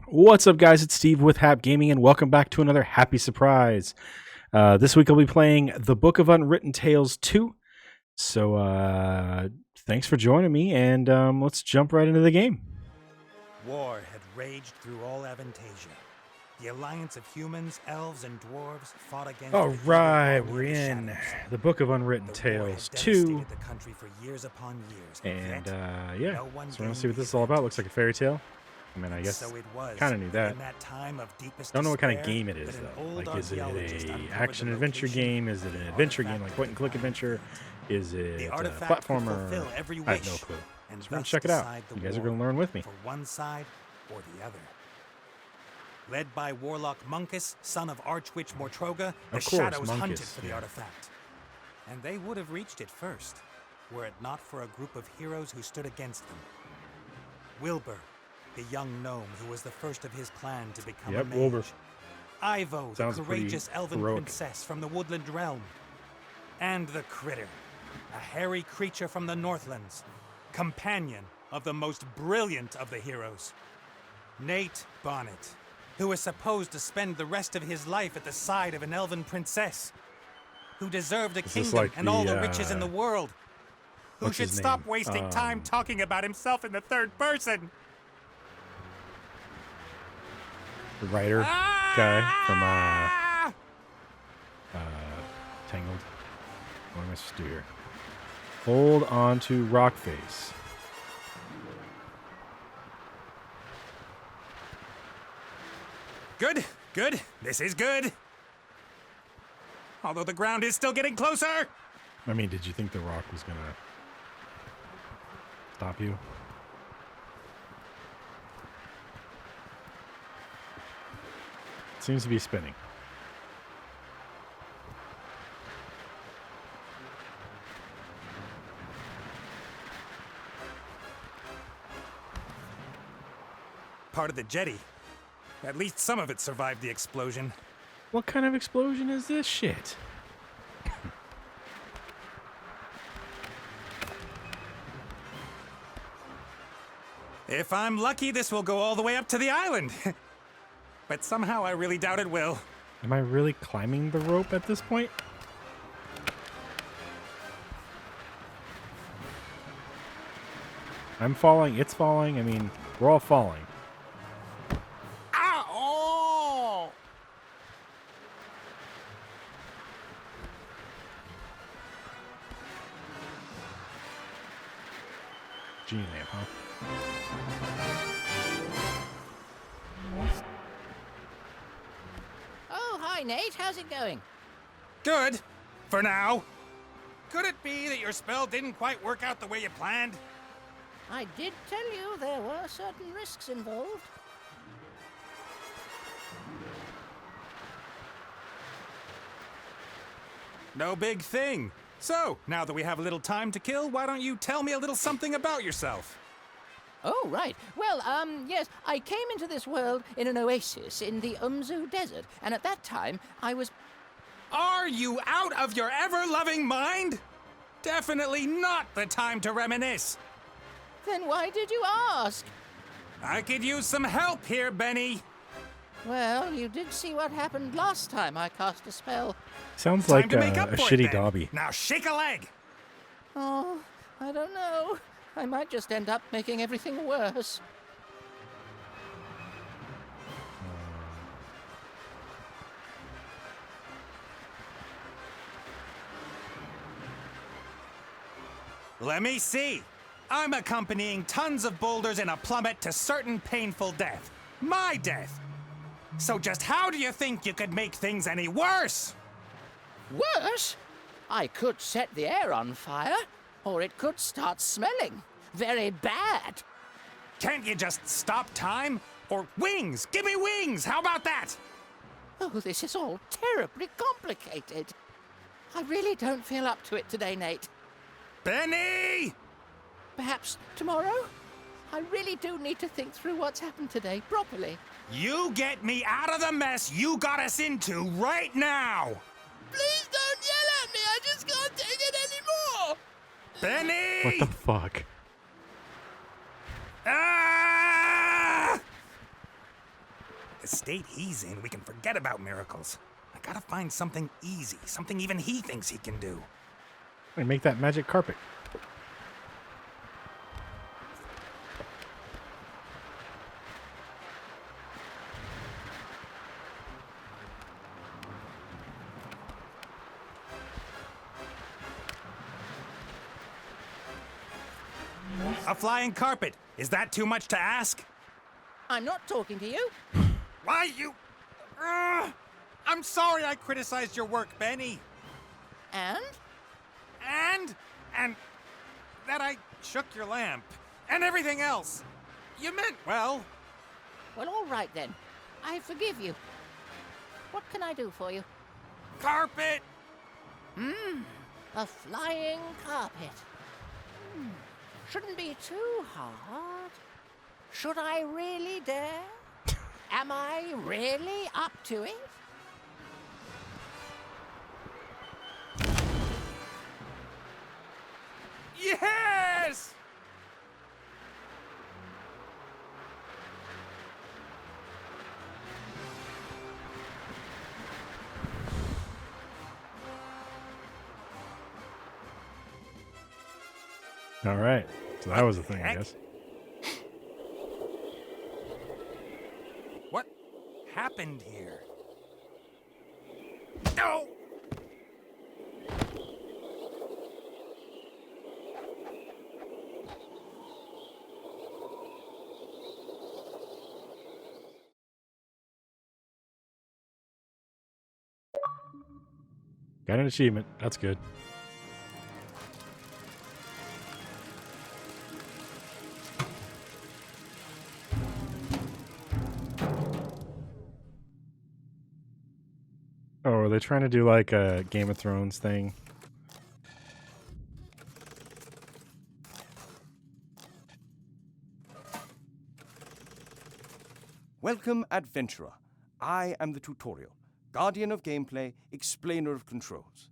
What's up, guys? It's Steve with Hap Gaming, and welcome back to another Happy Surprise. This week I'll be playing The Book of Unwritten Tales 2. So, thanks for joining me, and let's jump right into the game. War had raged through all Avantasia. The alliance of humans, elves, and dwarves fought against All the evil right, army we're of the in shadows. The Book of Unwritten The war had Tales 2. devastated the country for years upon years, And, yet, yeah, no one so we're going to see gained what this is the all about. advantage. Looks like a fairy tale. I mean, I guess So it was kind of knew that. in that time of deepest Don't know what kind of despair game it is, that an though. old Like, is it archaeologist a uncovered action-adventure the location game? Is it an of the adventure game, artifact like point-and-click they found. adventure? Is it The a artifact could platformer? fulfill every I have no wish, clue. and So we're going thus to check it out. decide the You guys are war going to learn with me. for one side or the other. Led by Warlock Munkus, son of Archwitch Mortroga, the Of course, Shadows Munkus, hunted for the yeah. artifact. And they would have reached it first, were it not for a group of heroes who stood against them. Wilbur, the young gnome who was the first of his clan to become a Yep, mage. Wilbur. Ivo, the Sounds pretty courageous elven heroic. princess from the Woodland Realm. And the Critter, a hairy creature from the Northlands, companion of the most brilliant of the heroes, Nate Bonnet, who is supposed to spend the rest of his life at the side of an elven princess, who deserved a Is this kingdom like and the, all the riches in the world, who what's should his stop name? wasting time talking about himself in the third person. The writer guy from Ah! Tangled. What am I supposed to do here? Hold on to rock face. Good, good. This is good. Although the ground is still getting closer. I mean, did you think the rock was gonna stop you? It seems to be spinning. Part of the jetty. At least some of it survived the explosion. What kind of explosion is this shit? If I'm lucky, this will go all the way up to the island. But somehow I really doubt it will. Am I really climbing the rope at this point? I'm falling, it's falling, I mean, we're all falling. Ah! Oh! Genie lamp, huh? Oh, hi, Nate. How's it going? Good. For now. Could it be that your spell didn't quite work out the way you planned? I did tell you there were certain risks involved. No big thing. So, now that we have a little time to kill, why don't you tell me a little something about yourself? Oh, right. Well, yes, I came into this world in an oasis in the Umzu Desert, and at that time, I was... Are you out of your ever-loving mind? Definitely not the time to reminisce. Then why did you ask? I could use some help here, Benny. Well, you did see what happened last time I cast a spell. Sounds Time like to make a up for it, shitty then. Dobby. Now shake a leg. Oh, I don't know. I might just end up making everything worse. Let me see. I'm accompanying tons of boulders in a plummet to certain painful death. My death. So just how do you think you could make things any worse? Worse? I could set the air on fire, or it could start smelling. Very bad. Can't you just stop time? Or wings! Give me wings! How about that? Oh, this is all terribly complicated. I really don't feel up to it today, Nate. Benny! Perhaps tomorrow? I really do need to think through what's happened today properly. You get me out of the mess you got us into right now! Please don't yell at me! I just can't take it anymore! Benny! What the fuck? Ah! the state he's in, we can forget about miracles. I gotta find something easy, something even he thinks he can do. And make that magic carpet. A flying carpet. Is that too much to ask? I'm not talking to you. Why you... I'm sorry I criticized your work, Benny. And? And that I shook your lamp. And everything else. You meant well. Well, all right then. I forgive you. What can I do for you? Carpet! A flying carpet. Shouldn't be too hard. Should I really dare? Am I really up to it? Yes! All right. So that was the thing, I Heck? guess. What happened here? No! Got an achievement. That's good. Oh, are they trying to do like a Game of Thrones thing? Welcome, adventurer. I am the tutorial, guardian of gameplay, explainer of controls.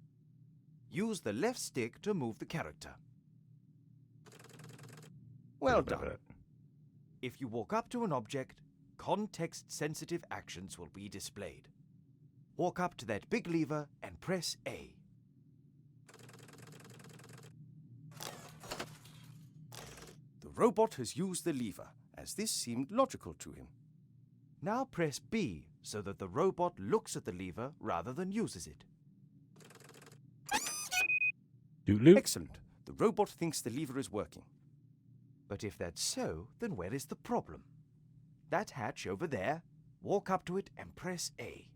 Use the left stick to move the character. Well done. If you walk up to an object, context-sensitive actions will be displayed. Walk up to that big lever and press A. The robot has used the lever, as this seemed logical to him. Now press B so that the robot looks at the lever rather than uses it. Doot-loot. Excellent. The robot thinks the lever is working. But if that's so, then where is the problem? That hatch over there. Walk up to it and press A.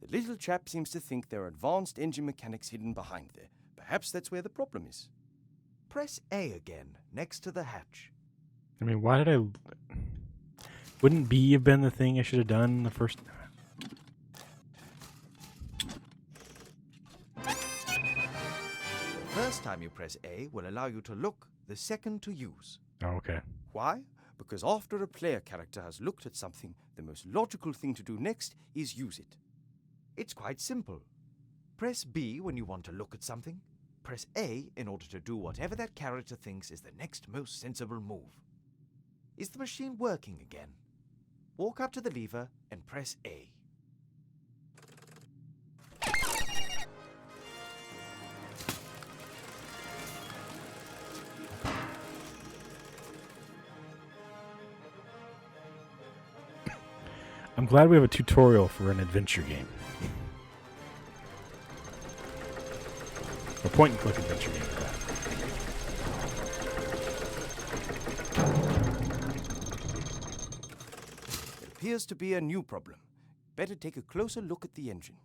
The little chap seems to think there are advanced engine mechanics hidden behind there. Perhaps that's where the problem is. Press A again, next to the hatch. I mean, why did I... Wouldn't B have been the thing I should have done the first... The first time you press A will allow you to look, the second to use. Oh, okay. Why? Because after a player character has looked at something, the most logical thing to do next is use it. It's quite simple. Press B when you want to look at something. Press A in order to do whatever that character thinks is the next most sensible move. Is the machine working again? Walk up to the lever and press A. I'm glad we have a tutorial for an adventure game. A point-and-click adventure game for that. There appears to be a new problem. Better take a closer look at the engine.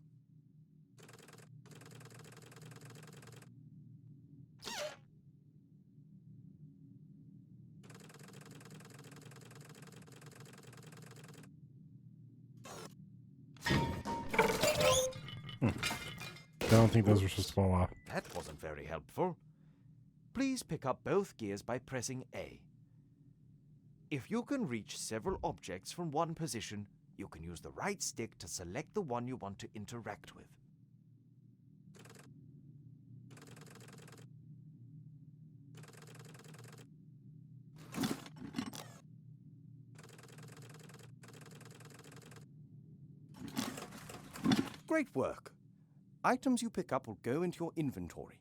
I don't think those were supposed to fall off. That wasn't very helpful. Please pick up both gears by pressing A. If you can reach several objects from one position, you can use the right stick to select the one you want to interact with. Great work. Items you pick up will go into your inventory.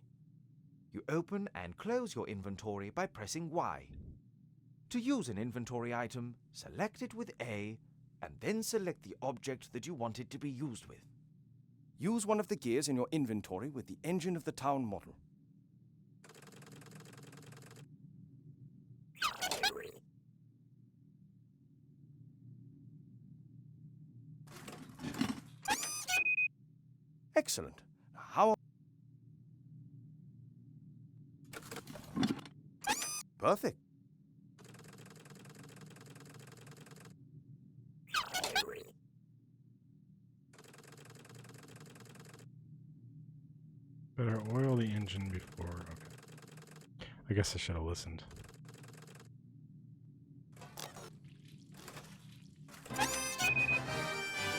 You open and close your inventory by pressing Y. To use an inventory item, select it with A, and then select the object that you want it to be used with. Use one of the gears in your inventory with the engine of the town model. Excellent. Now how... Perfect. Better oil the engine before. Okay. I guess I should have listened.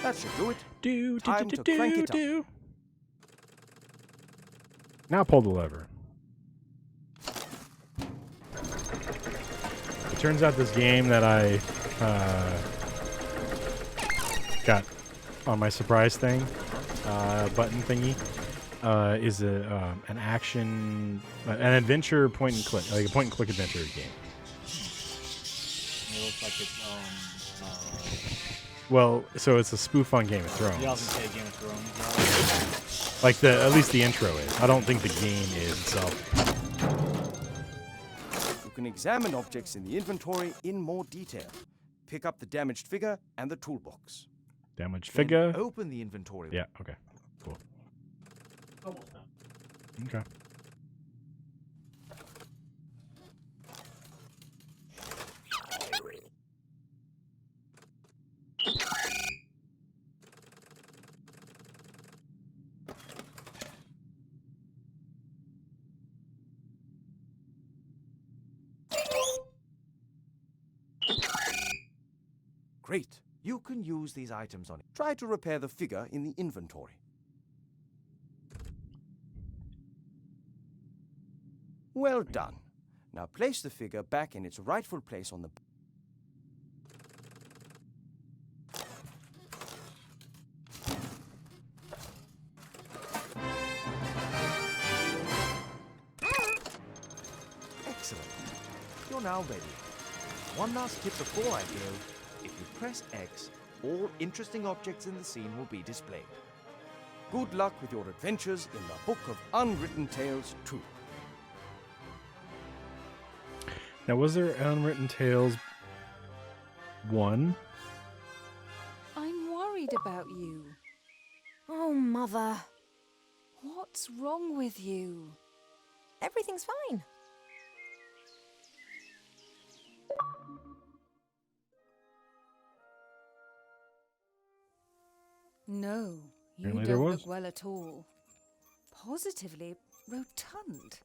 That should do it. Time to crank it up. Now pull the lever. It turns out this game that I got on my surprise thing, button thingy, is an action, an adventure point and click, like a point and click adventure game. It looks like it's Well, so it's a spoof on Game of Thrones. yeah, I was gonna say Game of Thrones. Like at least the intro is. I don't think the game is itself. You can examine objects in the inventory in more detail. Pick up the damaged figure and the toolbox. Damaged Then figure. open the inventory. Yeah. Okay. Cool. Almost done. Okay. Great. You can use these items on it. Try to repair the figure in the inventory. Well done. Now place the figure back in its rightful place on the... Excellent. You're now ready. One last tip before I go. If you press X, all interesting objects in the scene will be displayed. Good luck with your adventures in the Book of Unwritten Tales 2. Now, was there Unwritten Tales 1? I'm worried about you. Oh, Mother. What's wrong with you? Everything's fine. No, you Apparently there don't was. look well at all. Positively rotund.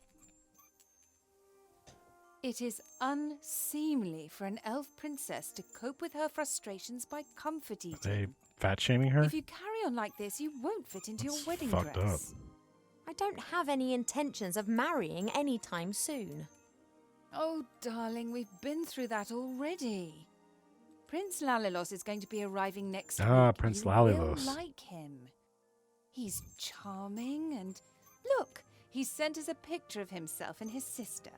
It is unseemly for an elf princess to cope with her frustrations by comfort eating. Are they fat shaming her? If you carry on like this, you won't fit into That's your wedding fucked dress. I don't have any intentions of marrying anytime soon. Oh, darling, we've been through that already. Prince Lalilos is going to be arriving next week. Ah, Prince You Lalilos. will like him. He's charming and... Look, he sent us a picture of himself and his sister.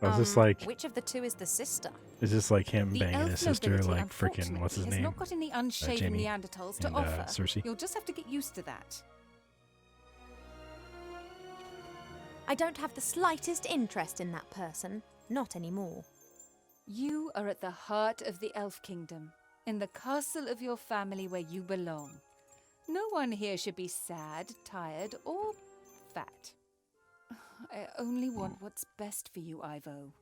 Oh, is this like Which of the two is the sister? is this like him The banging elf his sister nobility, like freaking what's his unfortunately, has name? not got any unshaven Jamie Neanderthals to and, offer. Cersei? You'll just have to get used to that. I don't have the slightest interest in that person. Not anymore. You are at the heart of the Elf Kingdom, in the castle of your family where you belong. No one here should be sad, tired, or fat. I only want what's best for you, Ivo.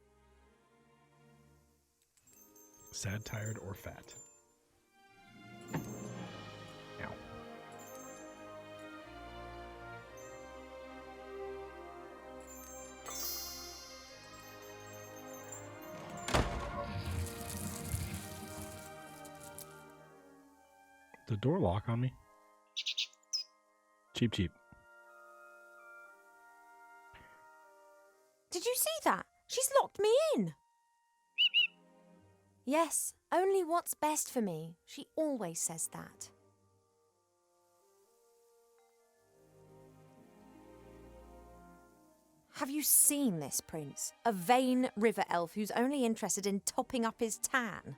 Sad, tired, or fat? Ow. The door lock on me? Cheap, cheap. Did you see that? She's locked me in. Yes, only what's best for me. She always says that. Have you seen this prince? A vain river elf who's only interested in topping up his tan.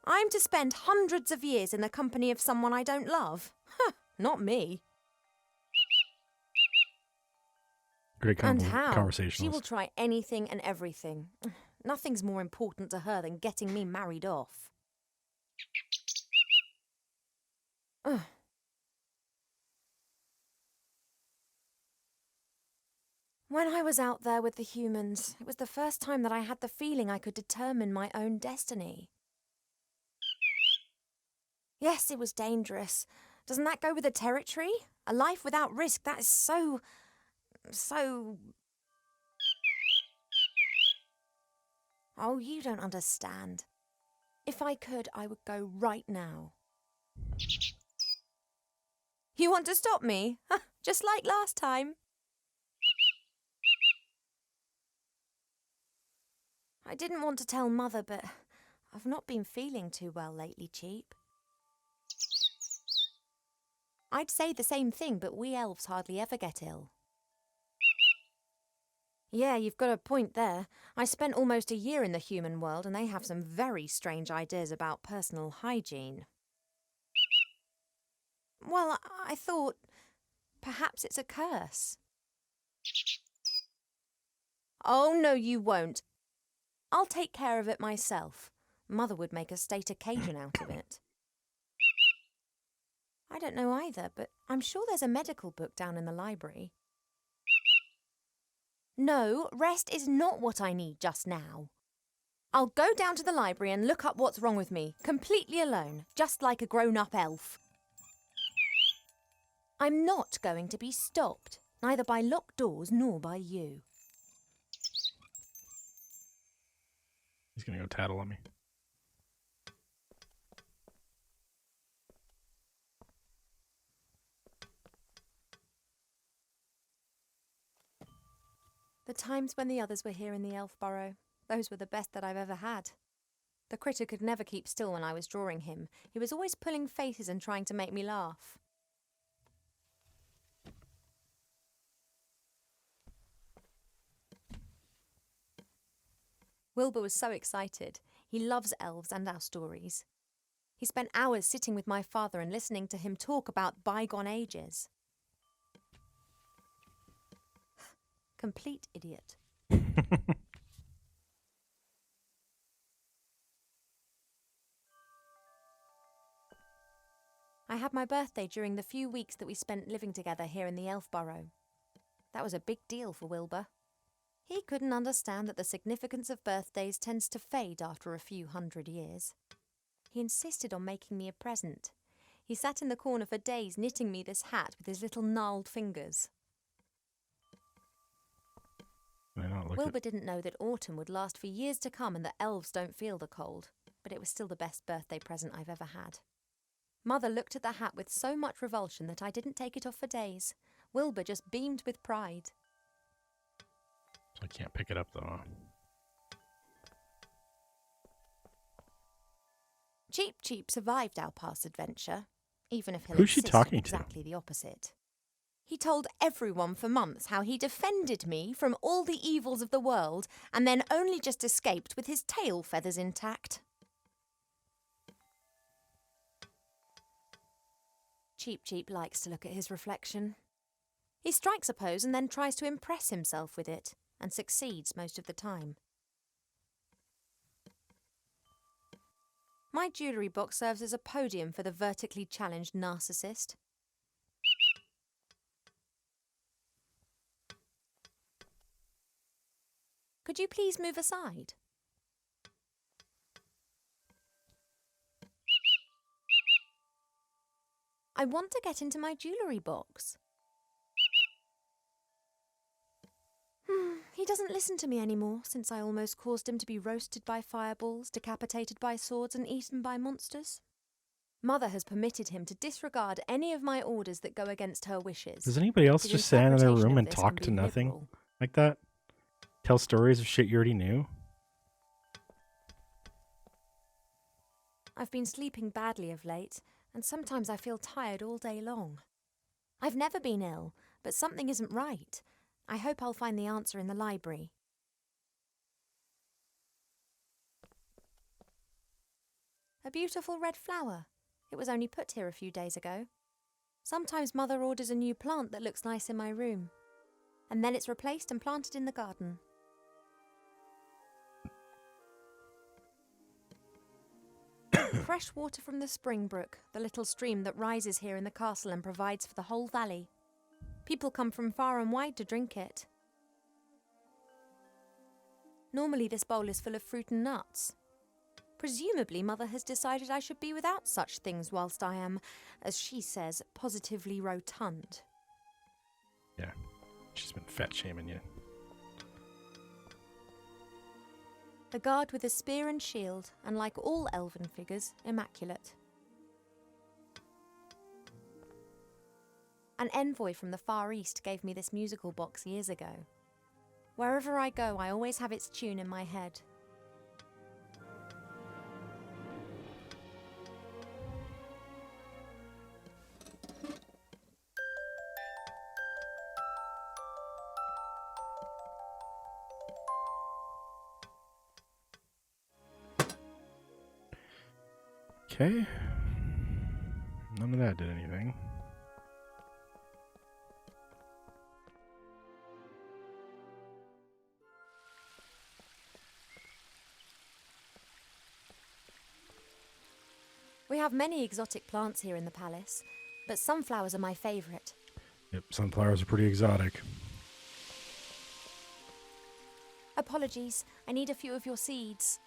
I'm to spend hundreds of years in the company of someone I don't love? Huh, not me. Great And how? conversationalist. She will try anything and everything. Nothing's more important to her than getting me married off. Ugh. When I was out there with the humans, it was the first time that I had the feeling I could determine my own destiny. Yes, it was dangerous. Doesn't that go with the territory? A life without risk, that is so... Oh, you don't understand. If I could, I would go right now. You want to stop me? Just like last time. I didn't want to tell Mother, but I've not been feeling too well lately, Cheap. I'd say the same thing, but we elves hardly ever get ill. Yeah, you've got a point there. I spent almost a year in the human world and they have some very strange ideas about personal hygiene. Well, I thought perhaps it's a curse. Oh, no, you won't. I'll take care of it myself. Mother would make a state occasion out of it. I don't know either, but I'm sure there's a medical book down in the library. No, rest is not what I need just now. I'll go down to the library and look up what's wrong with me, completely alone, just like a grown-up elf. I'm not going to be stopped, neither by locked doors nor by you. He's going to go tattle on me. The times when the others were here in the elf burrow, those were the best that I've ever had. The critter could never keep still when I was drawing him. He was always pulling faces and trying to make me laugh. Wilbur was so excited. He loves elves and our stories. He spent hours sitting with my father and listening to him talk about bygone ages. Complete idiot. I had my birthday during the few weeks that we spent living together here in the elf burrow. That was a big deal for Wilbur. He couldn't understand that the significance of birthdays tends to fade after a few hundred years. He insisted on making me a present. He sat in the corner for days knitting me this hat with his little gnarled fingers. Wilbur didn't know that autumn would last for years to come and that elves don't feel the cold, but it was still the best birthday present I've ever had. Mother looked at the hat with so much revulsion that I didn't take it off for days. Wilbur just beamed with pride. So I can't pick it up, though. Cheap survived our past adventure, even if he'll Who's she insist talking on to? exactly the opposite. He told everyone for months how he defended me from all the evils of the world and then only just escaped with his tail feathers intact. Cheap likes to look at his reflection. He strikes a pose and then tries to impress himself with it, and succeeds most of the time. My jewellery box serves as a podium for the vertically challenged narcissist. Could you please move aside? I want to get into my jewellery box. He doesn't listen to me anymore since I almost caused him to be roasted by fireballs, decapitated by swords and eaten by monsters. Mother has permitted him to disregard any of my orders that go against her wishes. Does anybody else His just stand in their interpretation room of and this talk can to be nothing liberal. like that? Tell stories of shit you already knew? I've been sleeping badly of late, and sometimes I feel tired all day long. I've never been ill, but something isn't right. I hope I'll find the answer in the library. A beautiful red flower. It was only put here a few days ago. Sometimes Mother orders a new plant that looks nice in my room, and then it's replaced and planted in the garden. Fresh water from the spring brook, the little stream that rises here in the castle and provides for the whole valley. People come from far and wide to drink it. Normally this bowl is full of fruit and nuts. Presumably Mother has decided I should be without such things whilst I am, as she says, positively rotund. Yeah, she's been fat shaming you. A guard with a spear and shield, and like all elven figures, immaculate. An envoy from the Far East gave me this musical box years ago. Wherever I go, I always have its tune in my head. Okay. None of that did anything. We have many exotic plants here in the palace, but sunflowers are my favourite. Yep, sunflowers are pretty exotic. Apologies, I need a few of your seeds.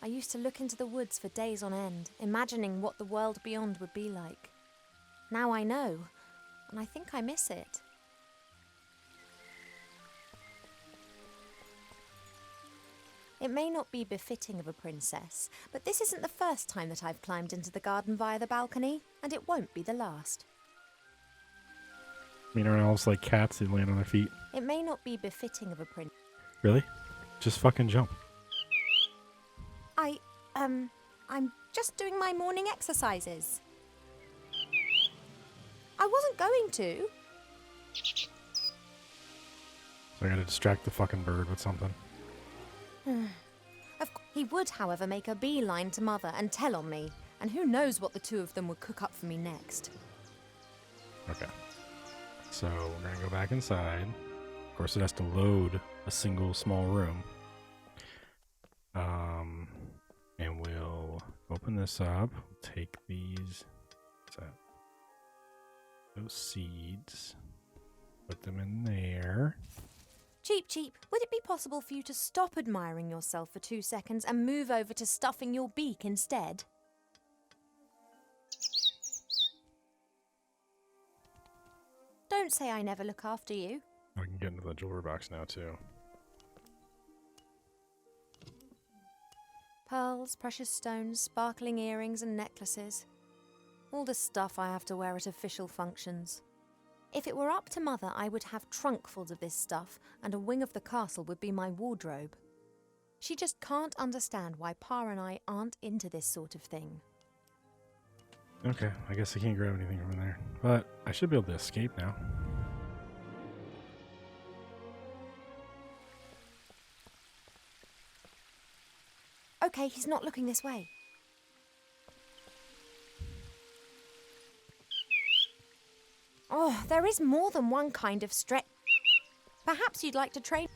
I used to look into the woods for days on end, imagining what the world beyond would be like. Now I know, and I think I miss it. It may not be befitting of a princess, but this isn't the first time that I've climbed into the garden via the balcony, and it won't be the last. I mean, are elves like cats? They land on their feet. It may not be befitting of a princess. Really? Just fucking jump. I'm just doing my morning exercises. I wasn't going to. So I gotta distract the fucking bird with something. He would, however, make a beeline to Mother and tell on me, and who knows what the two of them would cook up for me next. Okay. So we're gonna go back inside. Of course, it has to load a single small room. And we'll open this up. Take these, those seeds, put them in there. Cheep, would it be possible for you to stop admiring yourself for 2 seconds and move over to stuffing your beak instead? Don't say I never look after you. I can get into the jewelry box now, too. Pearls, precious stones, sparkling earrings and necklaces. All the stuff I have to wear at official functions. If it were up to Mother, I would have trunkfuls of this stuff, and a wing of the castle would be my wardrobe. She just can't understand why Pa and I aren't into this sort of thing. Okay, I guess I can't grab anything from there. But I should be able to escape now. Okay, he's not looking this way. Oh, there is more than one kind of stretch. Perhaps you'd like to train.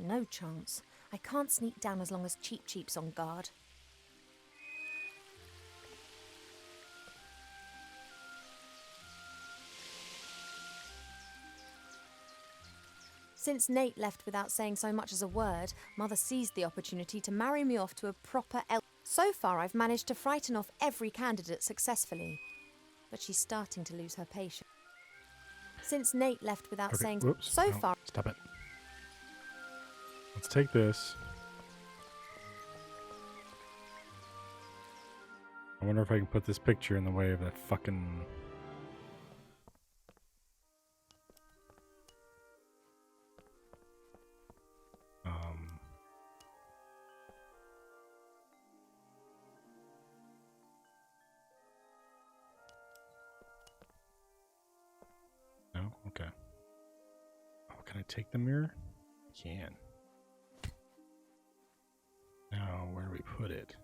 No chance. I can't sneak down as long as Cheep's on guard. Since Nate left without saying so much as a word, Mother seized the opportunity to marry me off to a proper elf. So far, I've managed to frighten off every candidate successfully, but she's starting to lose her patience. Since Nate left without saying so far... Stop it. Let's take this. I wonder if I can put this picture in the way of that fucking... take the mirror? Can. Now, where do we put it?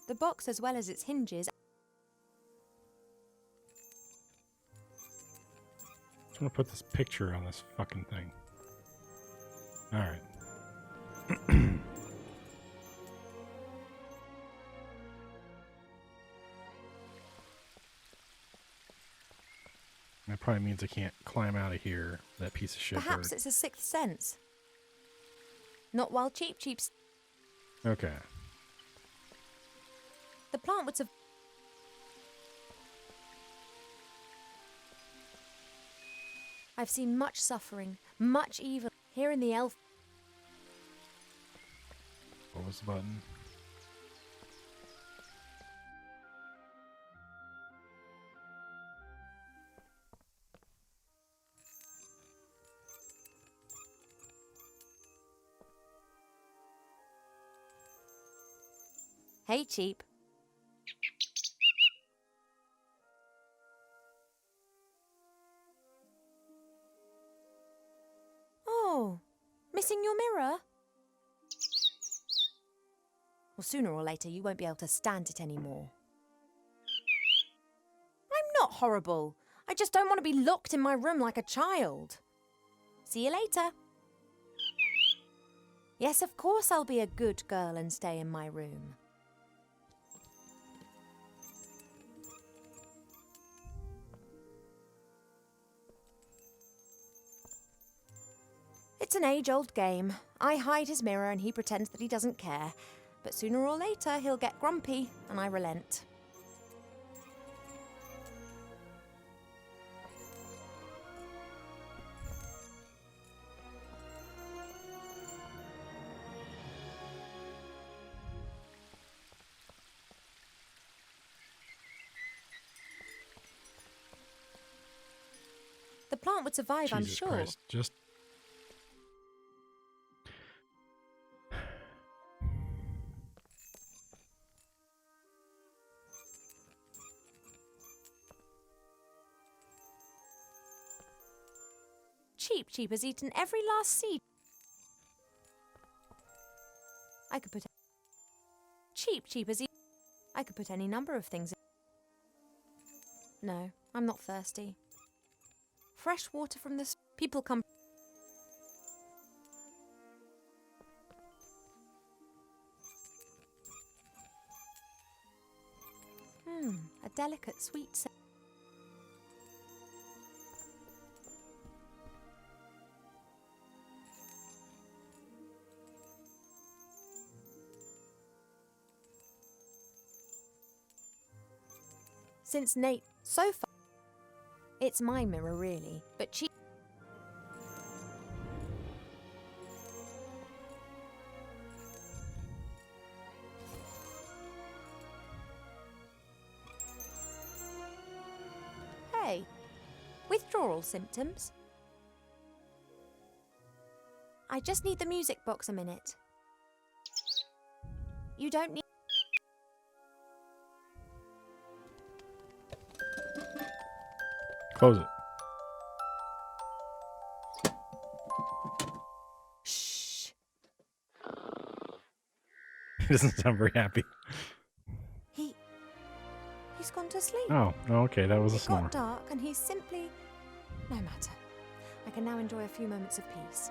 The box, as well as its hinges, I just want to put this picture on this fucking thing. Alright. That probably means I can't climb out of here, that piece of shit perhaps bird. it's a sixth sense. Not while Cheap's. Okay. The plant would have. I've seen much suffering, much evil here in the elf. What was the button? Hey, Cheap. Oh, missing your mirror? Well, sooner or later you won't be able to stand it anymore. I'm not horrible. I just don't want to be locked in my room like a child. See you later. Yes, of course I'll be a good girl and stay in my room. It's an age-old game. I hide his mirror and he pretends that he doesn't care. But sooner or later he'll get grumpy and I relent. The plant would survive, I'm Jesus sure. Christ, just... Cheap has eaten every last seed. I could put... Cheap has eaten... I could put any number of things in. No, I'm not thirsty. Fresh water from the... People come... A delicate sweet scent. Since Nate, so far, it's my mirror really, but Cheap. Hey, withdrawal symptoms? I just need the music box a minute. You don't need... Close it. Shh. He doesn't sound very happy. He's gone to sleep. Oh, okay, that was a It snore. got dark and he's simply... No matter. I can now enjoy a few moments of peace.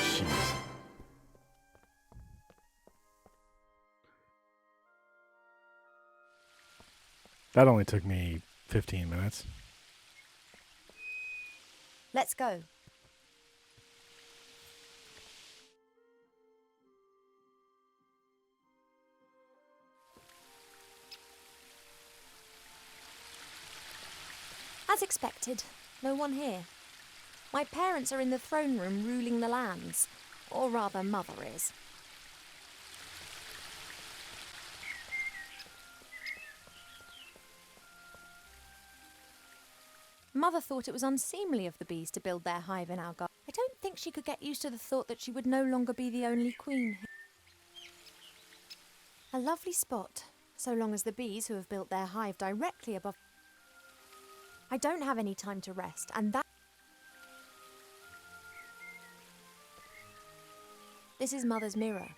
Jeez. That only took me 15 minutes. Let's go. As expected, no one here. My parents are in the throne room ruling the lands. Or rather, Mother is. Mother thought it was unseemly of the bees to build their hive in our garden. I don't think she could get used to the thought that she would no longer be the only queen. A lovely spot, so long as the bees who have built their hive directly above. I don't have any time to rest, and that. This is Mother's mirror.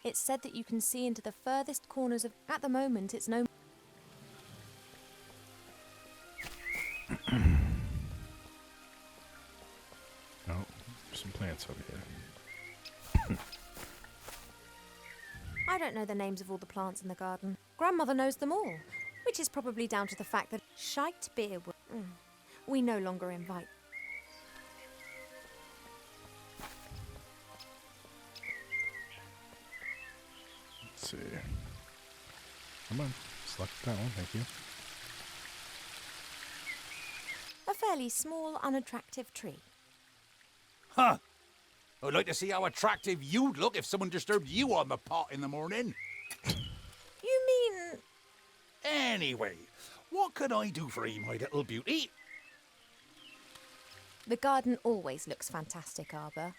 It's said that you can see into the furthest corners of. At the moment, it's no. Oh, some plants over here. I don't know the names of all the plants in the garden. Grandmother knows them all, which is probably down to the fact that shite beer. We no longer invite. Let's see. Come on, select that one, thank you. A fairly small, unattractive tree. Huh. I'd like to see how attractive you'd look if someone disturbed you on the pot in the morning. You mean... Anyway, what can I do for you, my little beauty? The garden always looks fantastic, Arbor.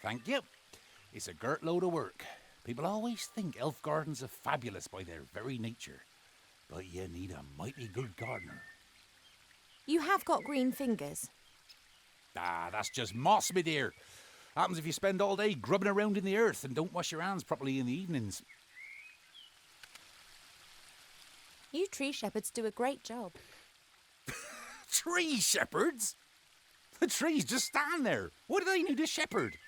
Thank you. It's a girt load of work. People always think elf gardens are fabulous by their very nature. But you need a mighty good gardener. You have got green fingers. Ah, that's just moss, my dear. Happens if you spend all day grubbing around in the earth and don't wash your hands properly in the evenings. You tree shepherds do a great job. Tree shepherds? The trees just stand there. What do they need a shepherd?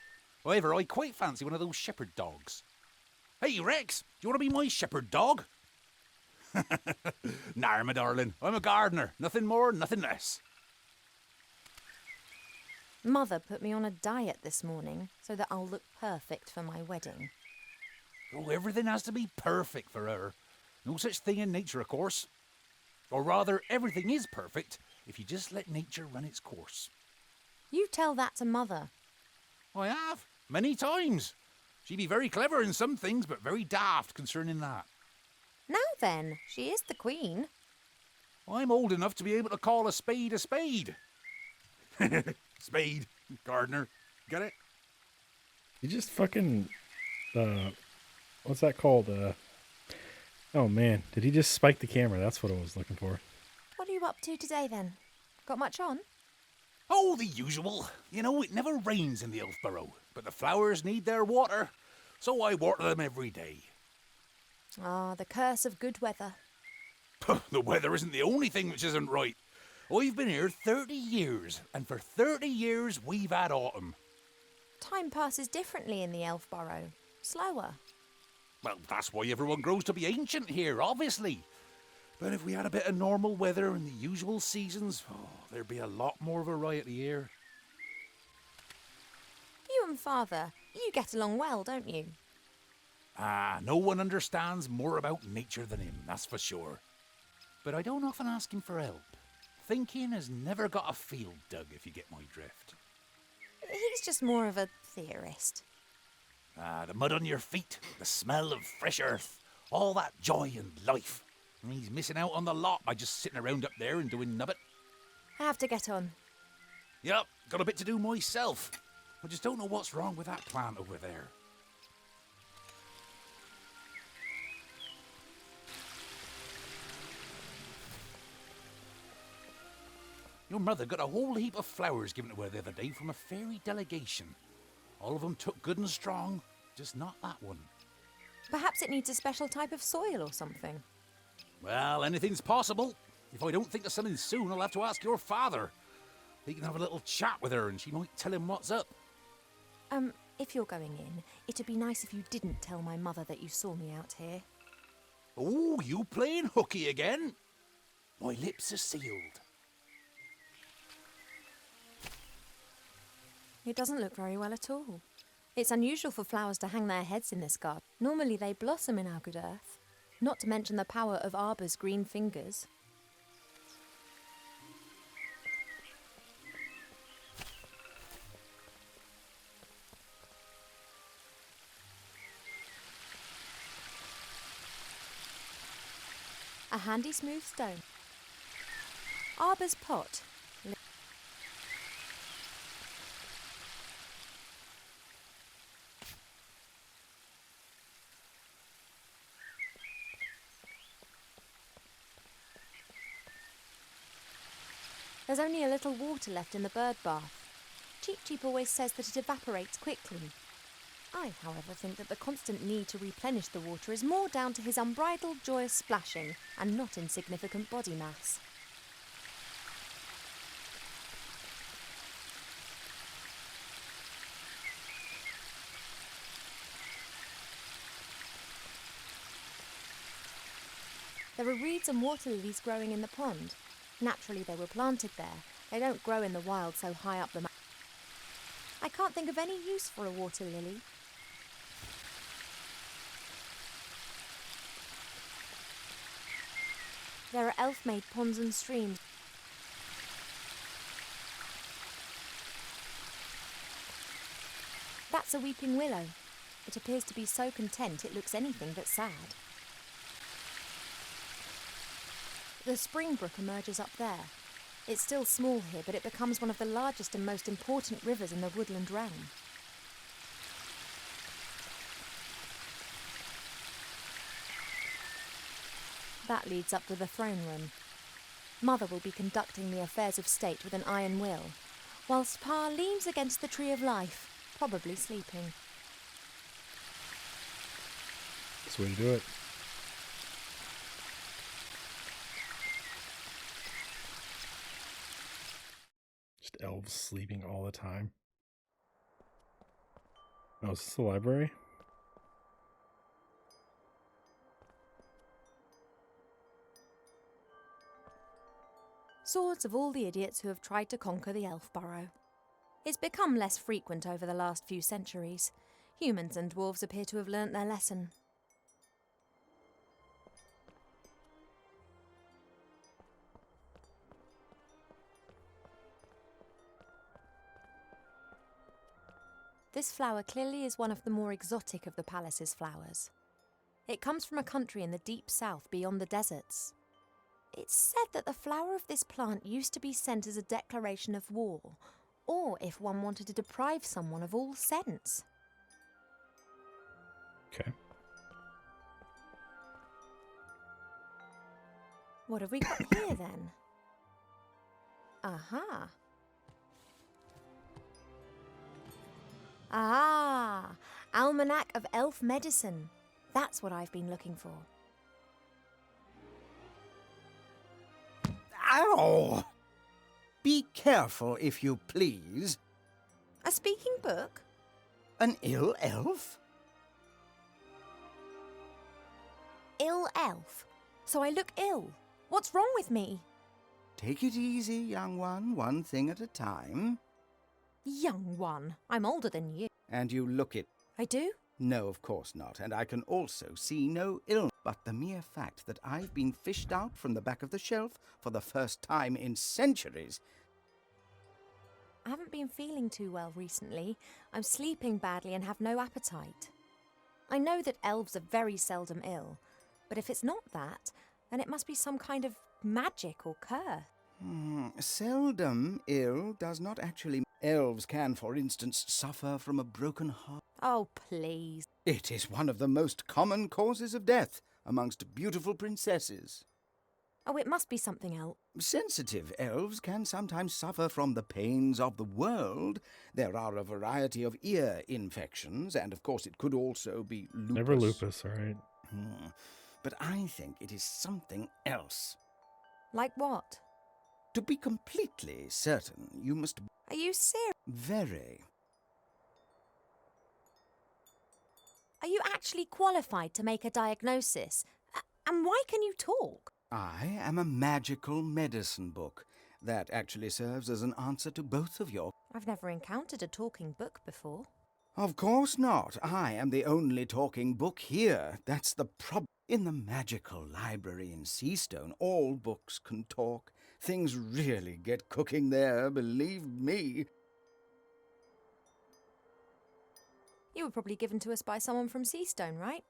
However, I quite fancy one of those shepherd dogs. Hey, Rex, do you want to be my shepherd dog? Nah, my darling. I'm a gardener. Nothing more, nothing less. Mother put me on a diet this morning so that I'll look perfect for my wedding. Oh, everything has to be perfect for her. No such thing in nature, of course. Or rather, everything is perfect if you just let nature run its course. You tell that to Mother. I have, many times. She'd be very clever in some things, but very daft concerning that. Now then, she is the queen. I'm old enough to be able to call a spade a spade. Spade, gardener, get it? You just fucking, what's that called? Oh man, did he just spike the camera? That's what I was looking for. What are you up to today then? Got much on? Oh, the usual. You know, it never rains in the Elfborough, but the flowers need their water, so I water them every day. Ah, the curse of good weather. The weather isn't the only thing which isn't right. I've been here 30 years, and for 30 years we've had autumn. Time passes differently in the Elfborough. Slower. Well, that's why everyone grows to be ancient here, obviously. But if we had a bit of normal weather in the usual seasons, there'd be a lot more variety here. You and Father, you get along well, don't you? Ah, no one understands more about nature than him, that's for sure. But I don't often ask him for help. Thinking has never got a field dug, if you get my drift. He's just more of a theorist. Ah, the mud on your feet, the smell of fresh earth, all that joy and life. And he's missing out on the lot by just sitting around up there and doing nubbit. I have to get on. Yep, got a bit to do myself. I just don't know what's wrong with that plant over there. Your mother got a whole heap of flowers given to her the other day from a fairy delegation. All of them took good and strong, just not that one. Perhaps it needs a special type of soil or something. Well, anything's possible. If I don't think of something soon, I'll have to ask your father. He can have a little chat with her and she might tell him what's up. If you're going in, it'd be nice if you didn't tell my mother that you saw me out here. Oh, you playing hooky again? My lips are sealed. It doesn't look very well at all. It's unusual for flowers to hang their heads in this garden. Normally they blossom in our good earth. Not to mention the power of Arbor's green fingers. A handy smooth stone. Arbor's pot. There's only a little water left in the bird bath. Cheep Cheep always says that it evaporates quickly. I, however, think that the constant need to replenish the water is more down to his unbridled joyous splashing and not insignificant body mass. There are reeds and water lilies growing in the pond. Naturally, they were planted there. They don't grow in the wild so high up the mountain. I can't think of any use for a water lily. There are elf-made ponds and streams. That's a weeping willow. It appears to be so content it looks anything but sad. The spring brook emerges up there. It's still small here, but it becomes one of the largest and most important rivers in the woodland realm. That leads up to the throne room. Mother will be conducting the affairs of state with an iron will, whilst Pa leans against the tree of life, probably sleeping. That's the way to do it. Just elves sleeping all the time. Oh, is this the library? Swords of all the idiots who have tried to conquer the elf burrow. It's become less frequent over the last few centuries. Humans and dwarves appear to have learnt their lesson. This flower clearly is one of the more exotic of the palace's flowers. It comes from a country in the deep south beyond the deserts. It's said that the flower of this plant used to be sent as a declaration of war, or if one wanted to deprive someone of all sense. Okay. What have we got here then? Aha. Ah, Almanac of Elf Medicine. That's what I've been looking for. Ow! Be careful, if you please. A speaking book? An ill elf? Ill elf? So I look ill. What's wrong with me? Take it easy, young one thing at a time. Young one. I'm older than you. And you look it. I do? No, of course not, and I can also see no illness. But the mere fact that I've been fished out from the back of the shelf for the first time in centuries. I haven't been feeling too well recently. I'm sleeping badly and have no appetite. I know that elves are very seldom ill, but if it's not that, then it must be some kind of magic or curse. Seldom ill does not actually. Elves can, for instance, suffer from a broken heart. Oh, please. It is one of the most common causes of death amongst beautiful princesses. Oh, it must be something else. Sensitive elves can sometimes suffer from the pains of the world. There are a variety of ear infections, and of course it could also be lupus. Never lupus, all right. But I think it is something else. Like what? To be completely certain, you must... Are you serious? Very. Are you actually qualified to make a diagnosis? And why can you talk? I am a magical medicine book. That actually serves as an answer to both of your... I've never encountered a talking book before. Of course not. I am the only talking book here. That's the problem. In the magical library in Seastone, all books can talk. Things really get cooking there, believe me. You were probably given to us by someone from Seastone, right?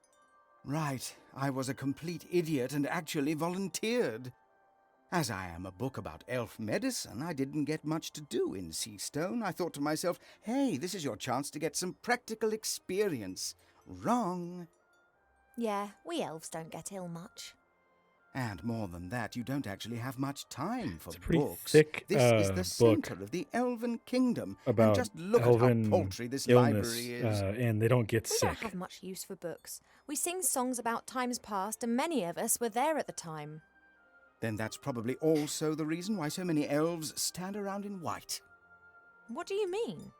Right. I was a complete idiot and actually volunteered. As I am a book about elf medicine, I didn't get much to do in Seastone. I thought to myself, hey, this is your chance to get some practical experience. Wrong. Yeah, we elves don't get ill much. And more than that, you don't actually have much time for It's a pretty books. thick This is the book center of the Elven Kingdom. about and just look elven at how paltry this illness, library is. and they don't get We sick. don't have much use for books. We sing songs about times past, and many of us were there at the time. Then that's probably also the reason why so many elves stand around in white. What do you mean?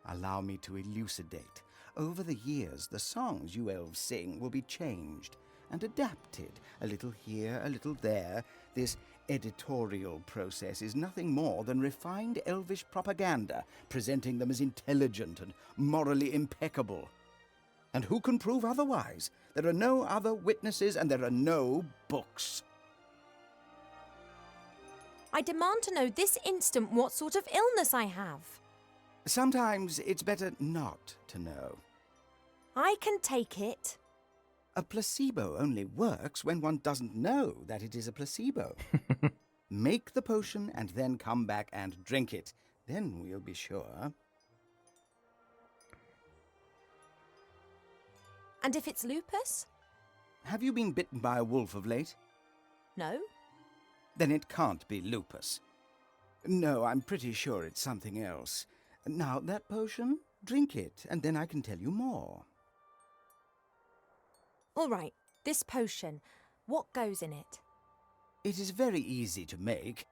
Allow me to elucidate. Over the years, the songs you elves sing will be changed and adapted, a little here, a little there. This editorial process is nothing more than refined elvish propaganda, presenting them as intelligent and morally impeccable. And who can prove otherwise? There are no other witnesses and there are no books. I demand to know this instant what sort of illness I have. Sometimes it's better not to know. I can take it. A placebo only works when one doesn't know that it is a placebo. Make the potion and then come back and drink it. Then we'll be sure. And if it's lupus? Have you been bitten by a wolf of late? No. Then it can't be lupus. No, I'm pretty sure it's something else. Now, that potion, drink it, and then I can tell you more. All right, this potion, what goes in it? It is very easy to make.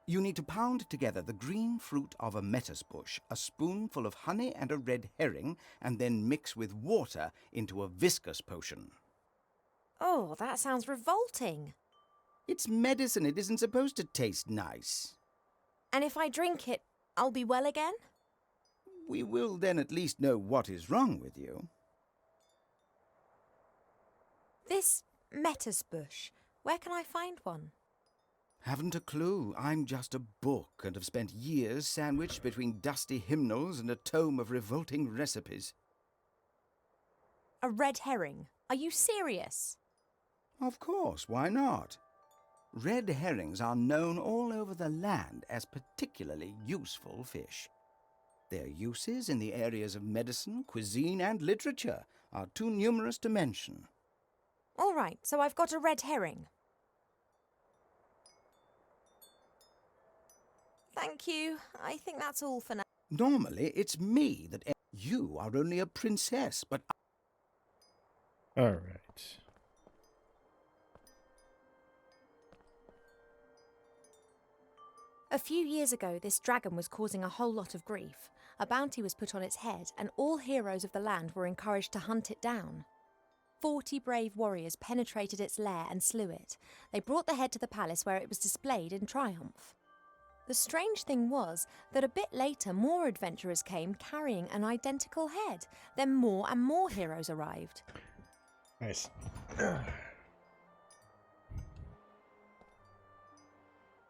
You need to pound together the green fruit of a metis bush, a spoonful of honey and a red herring, and then mix with water into a viscous potion. Oh, that sounds revolting. It's medicine. It isn't supposed to taste nice. And if I drink it, I'll be well again? We will then at least know what is wrong with you. This metis bush, where can I find one? Haven't a clue. I'm just a book and have spent years sandwiched between dusty hymnals and a tome of revolting recipes. A red herring. Are you serious? Of course, why not? Red herrings are known all over the land as particularly useful fish. Their uses in the areas of medicine, cuisine, and literature are too numerous to mention. All right, so I've got a red herring. Thank you. I think that's all for now. Normally, it's me that... You are only a princess, but... All right. A few years ago, this dragon was causing a whole lot of grief. A bounty was put on its head, and all heroes of the land were encouraged to hunt it down. 40 brave warriors penetrated its lair and slew it. They brought the head to the palace where it was displayed in triumph. The strange thing was that a bit later more adventurers came carrying an identical head. Then more and more heroes arrived. Nice.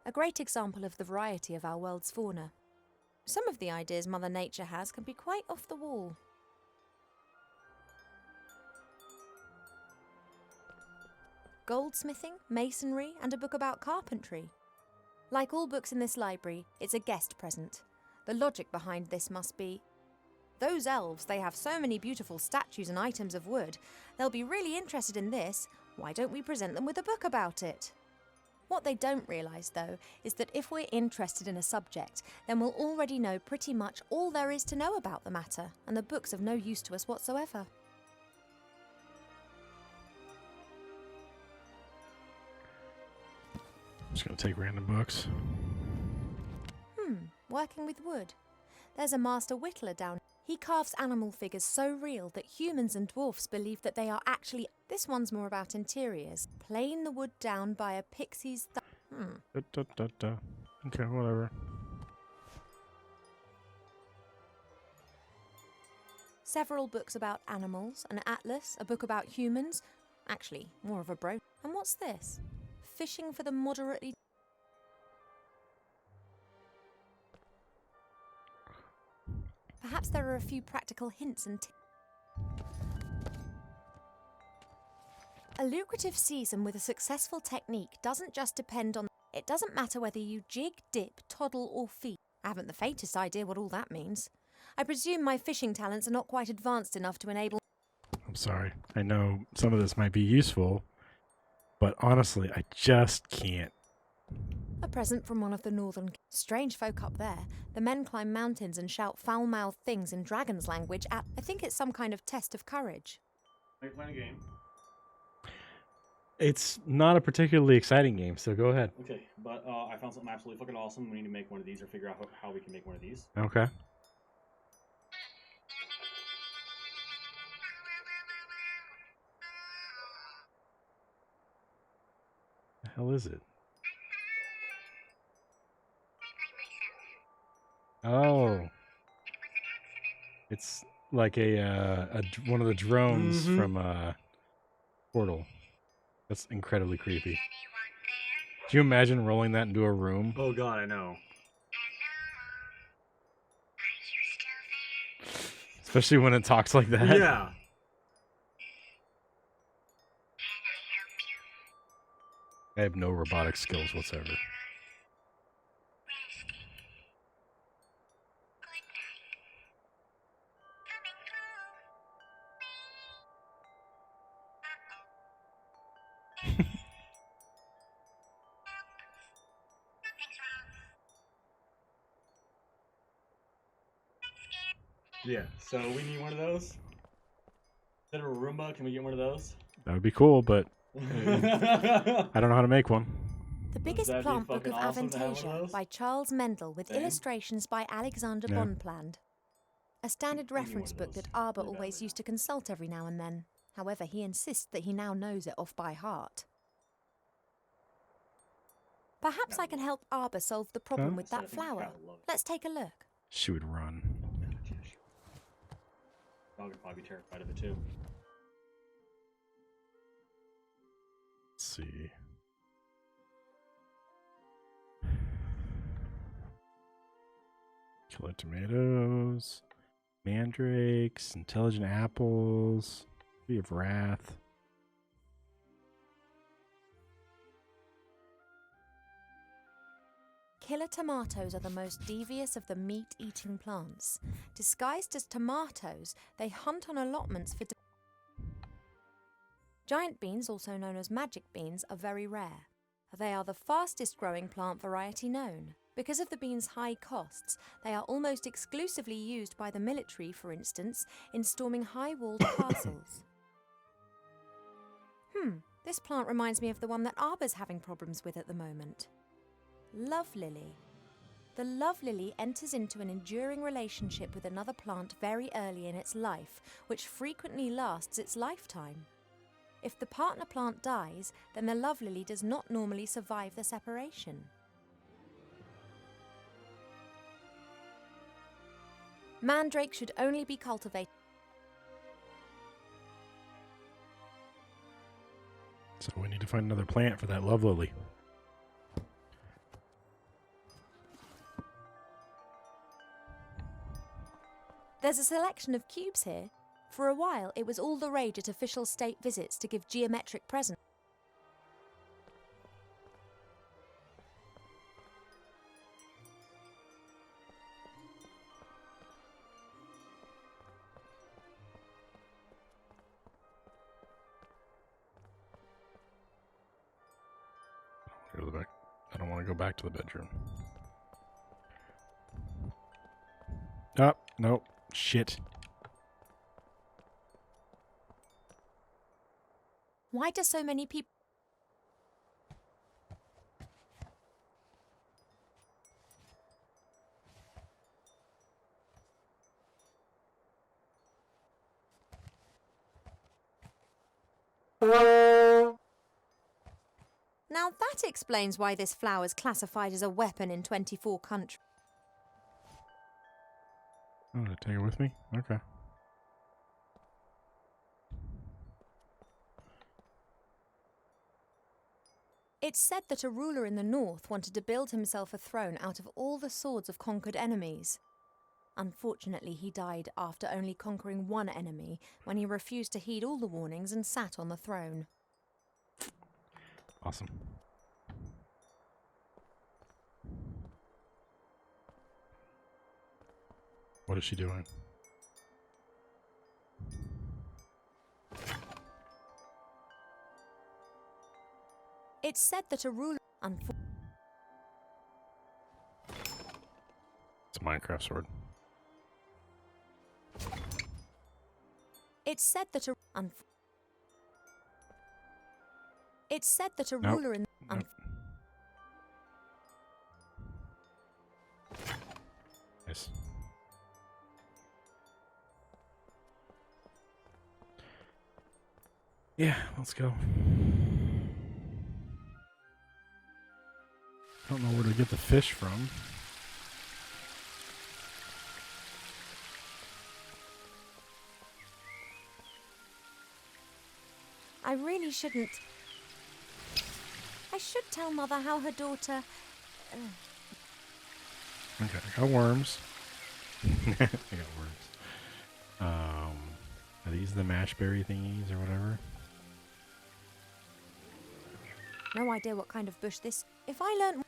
A great example of the variety of our world's fauna. Some of the ideas Mother Nature has can be quite off the wall. Goldsmithing, masonry, and a book about carpentry. Like all books in this library, it's a guest present. The logic behind this must be, those elves, they have so many beautiful statues and items of wood. They'll be really interested in this. Why don't we present them with a book about it? What they don't realise, though, is that if we're interested in a subject, then we'll already know pretty much all there is to know about the matter, and the book's of no use to us whatsoever. I'm just going to take random books. Working with wood. There's a master whittler down. He carves animal figures so real that humans and dwarfs believe that they are actually... This one's more about interiors. Plane the wood down by a pixie's Okay, whatever. Several books about animals, an atlas, a book about humans. Actually, more of a bro. And what's this? Fishing for the moderately... Perhaps there are a few practical hints and tips. A lucrative season with a successful technique doesn't just depend on... It doesn't matter whether you jig, dip, toddle or feed. I haven't the faintest idea what all that means. I presume my fishing talents are not quite advanced enough to enable... I'm sorry. I know some of this might be useful, But honestly, I just can't. A present from one of the northern... Strange folk up there. The men climb mountains and shout foul-mouthed things in dragon's language at... I think it's some kind of test of courage. Are you playing a game? It's not a particularly exciting game, so go ahead. Okay, but I found something absolutely fucking awesome. We need to make one of these or figure out how we can make one of these. Okay. The hell is it? Oh. It's like one of the drones from Portal. That's incredibly creepy. Do you imagine rolling that into a room? Oh god, I know. Especially when it talks like that. Yeah. I have no robotic skills whatsoever. Yeah, so we need one of those. Instead of a Roomba, can we get one of those? That would be cool, but I don't know how to make one. The Biggest That'd be Plant Book fucking of awesome to have one of Avantasia those. by Charles Mendel with Same. illustrations by Alexander Yeah. Bonpland. A standard We need one reference of book those that Arber really always badly. used to consult every now and then. However, he insists that he now knows it off by heart. Perhaps I can help Arber solve the problem Huh? with I that think flower. Cat would love it. Let's take a look. She would run. Dog would probably be terrified of it too. Let's see. Killer tomatoes, mandrakes, intelligent apples, tree of wrath. Killer tomatoes are the most devious of the meat-eating plants. Disguised as tomatoes, they hunt on allotments for... Giant beans, also known as magic beans, are very rare. They are the fastest growing plant variety known. Because of the beans' high costs, they are almost exclusively used by the military, for instance, in storming high-walled castles. This plant reminds me of the one that Arber's having problems with at the moment. Love lily. The love lily enters into an enduring relationship with another plant very early in its life, which frequently lasts its lifetime. If the partner plant dies, then the love lily does not normally survive the separation. Mandrake should only be cultivated. So we need to find another plant for that love lily. There's a selection of cubes here. For a while, it was all the rage at official state visits to give geometric presents. Go to the back. I don't want to go back to the bedroom. Oh, nope. Shit. Why do so many people... Now that explains why this flower is classified as a weapon in 24 countries. Oh, did I take it with me? Okay. It's said that a ruler in the north wanted to build himself a throne out of all the swords of conquered enemies. Unfortunately, he died after only conquering one enemy, when he refused to heed all the warnings and sat on the throne. Awesome. What is she doing? It's said that a ruler... It's a Minecraft sword. It's said that a... It's said that a Nope. ruler in... Nope. Yes. Yeah, let's go. I don't know where to get the fish from. I really shouldn't. I should tell Mother how her daughter... Okay, I got worms. I got worms. Are these the mashberry thingies or whatever? No idea what kind of bush this... If I learnt...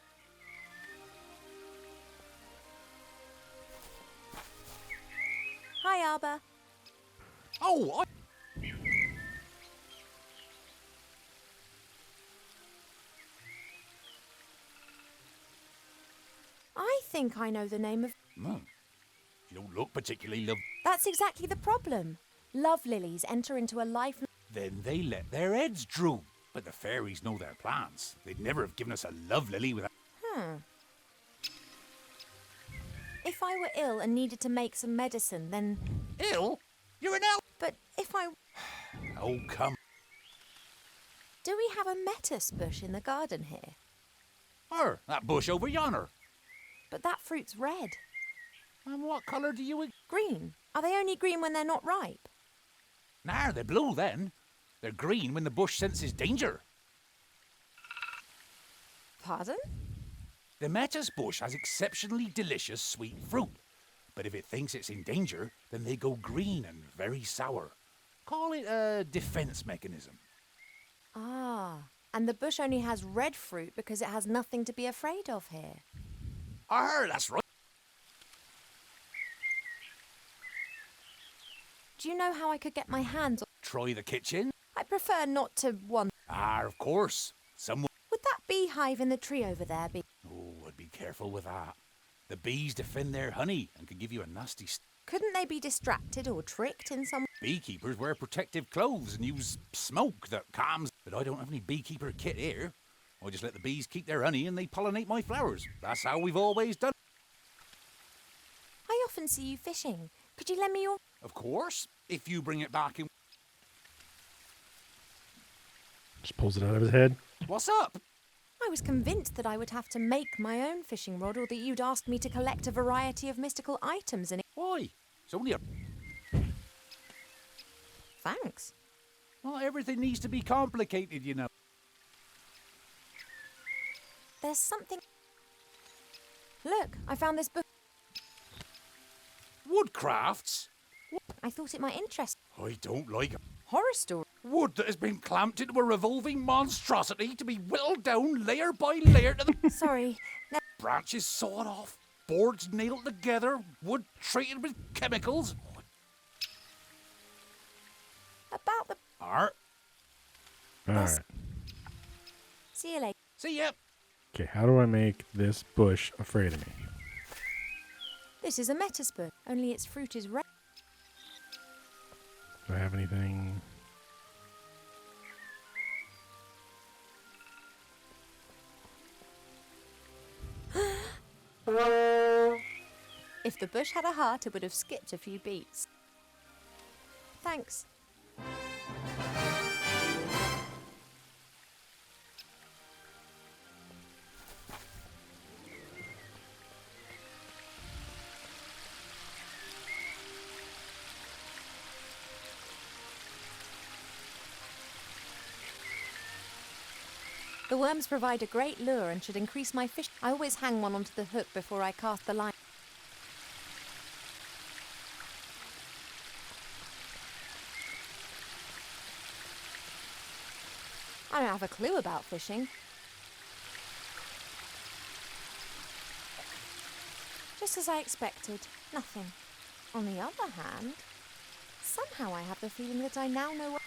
Hi, Arbor. Oh, I think I know the name of... You don't look particularly That's exactly the problem. Love lilies enter into a life... Then they let their heads droop. But the fairies know their plans. They'd never have given us a love lily without... If I were ill and needed to make some medicine, then... Ill? You're an elf! But if I... Oh, come. Do we have a lettuce bush in the garden here? That bush over yonder. But that fruit's red. And what colour do you... Green. Are they only green when they're not ripe? Nah, they're blue then. They're green when the bush senses danger. Pardon? The lettuce bush has exceptionally delicious sweet fruit. But if it thinks it's in danger, then they go green and very sour. Call it a defense mechanism. Ah, and the bush only has red fruit because it has nothing to be afraid of here. That's right. Do you know how I could get my hands on... Try the kitchen. I prefer not to want... Of course. Someone... Would that beehive in the tree over there be... Oh, I'd be careful with that. The bees defend their honey and can give you a nasty... Couldn't they be distracted or tricked in some... Beekeepers wear protective clothes and use smoke that calms... But I don't have any beekeeper kit here. I just let the bees keep their honey and they pollinate my flowers. That's how we've always done. I often see you fishing. Could you lend me your... Of course, if you bring it back in... Just pulls it out of his head. What's up? I was convinced that I would have to make my own fishing rod or that you'd ask me to collect a variety of mystical items in it. Why? It's only a... Thanks. Not everything needs to be complicated, you know. There's something... Look, I found this book. Woodcrafts? I thought it might interest... I don't like Horror story. wood that has been clamped into a revolving monstrosity to be whittled down layer by layer to the Sorry. No, branches sawed off, boards nailed together, wood treated with chemicals. about the... Art. All Yes. right. See you later. See ya. Okay, how do I make this bush afraid of me? This is a lettuce bush, only its fruit is red. Do I have anything? If the bush had a heart, it would have skipped a few beats. Thanks. The worms provide a great lure and should increase my fish. I always hang one onto the hook before I cast the line. I don't have a clue about fishing. Just as I expected, nothing. On the other hand, somehow I have the feeling that I now know what...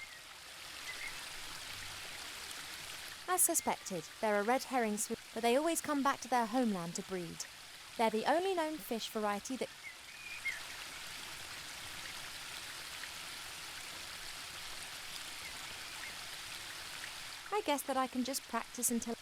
As suspected, there are red herrings, but they always come back to their homeland to breed. They're the only known fish variety that... I guess that I can just practice until...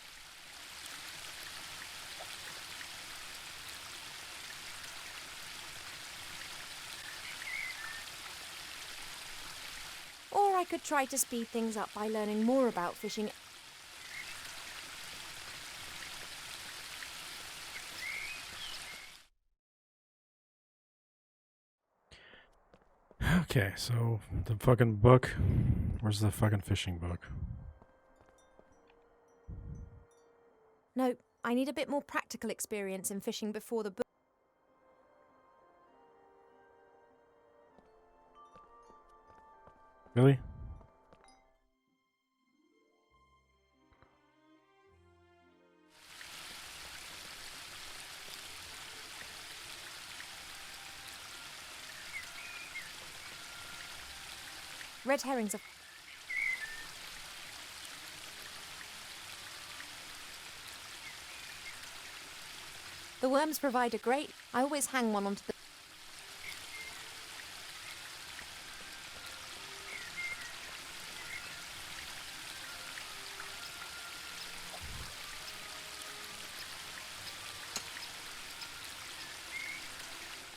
Or I could try to speed things up by learning more about fishing. Okay, so the fucking book. Where's the fucking fishing book? No, I need a bit more practical experience in fishing before the book. Really? Red herrings are... The worms provide a great... I always hang one onto the...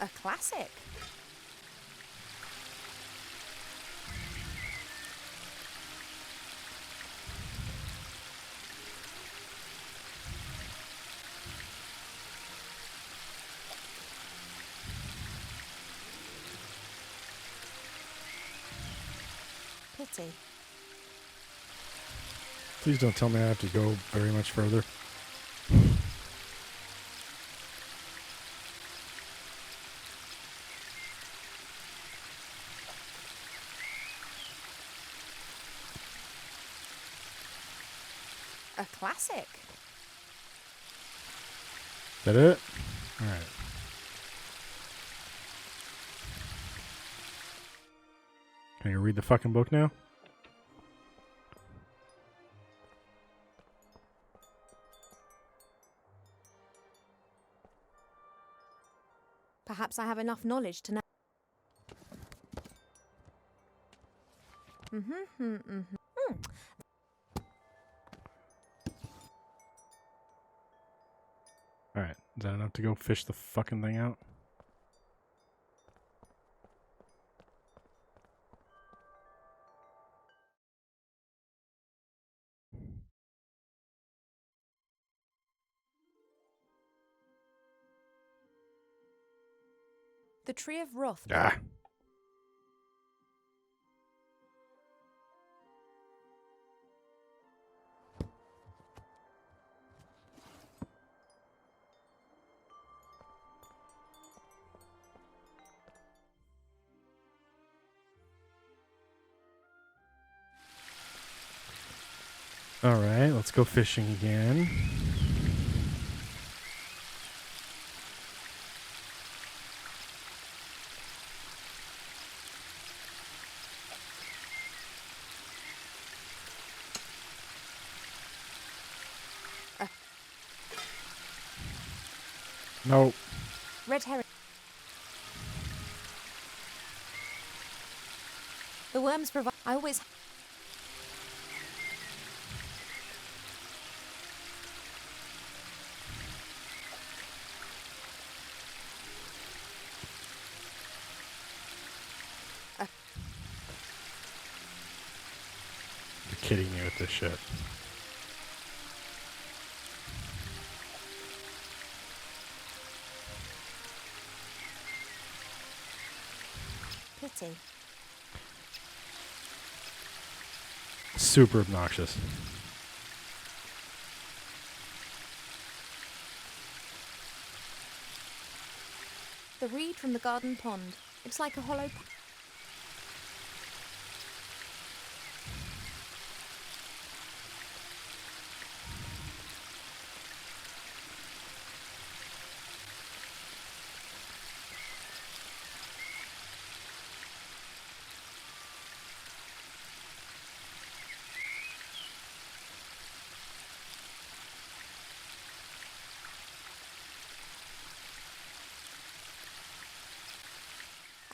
A classic. Pity. Please don't tell me I have to go very much further. A classic. That it? Alright. Can you read the fucking book now? Perhaps I have enough knowledge to know. Alright. Is that enough to go fish the fucking thing out? The Tree of Wrath. Ah. Alright, let's go fishing again. Nope. Red herring. The worms provide... I always... You're kidding me with this shit. Pity. Super obnoxious. The reed from the garden pond. It's like a hollow...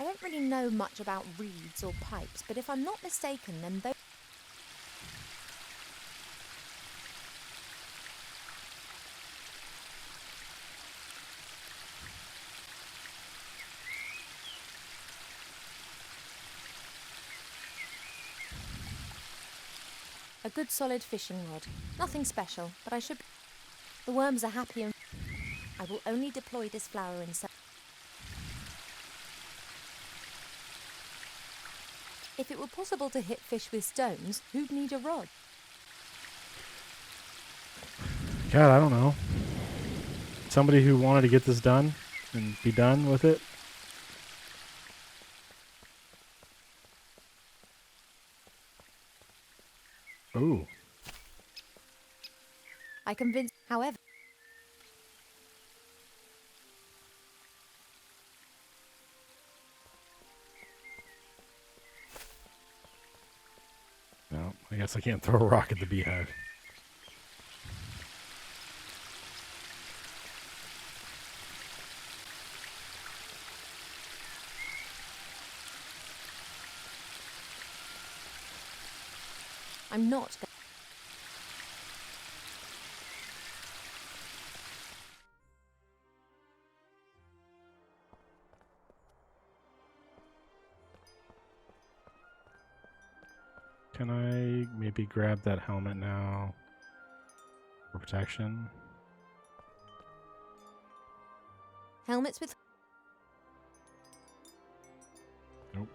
I don't really know much about reeds or pipes, but if I'm not mistaken, then those... A good solid fishing rod. Nothing special, but I should... The worms are happy and... I will only deploy this flower in... If it were possible to hit fish with stones, who'd need a rod? God, I don't know. Somebody who wanted to get this done and be done with it. Ooh. I convinced... However... No, I guess I can't throw a rock at the beehive. I'm not... Can I maybe grab that helmet now for protection? Helmets with... Nope.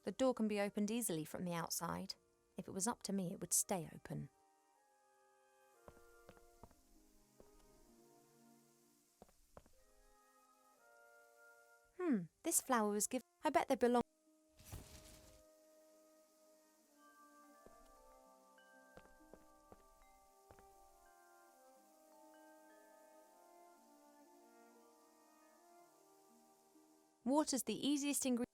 The door can be opened easily from the outside. If it was up to me, it would stay open. This flower was given... I bet they belong... Water's the easiest ingredient...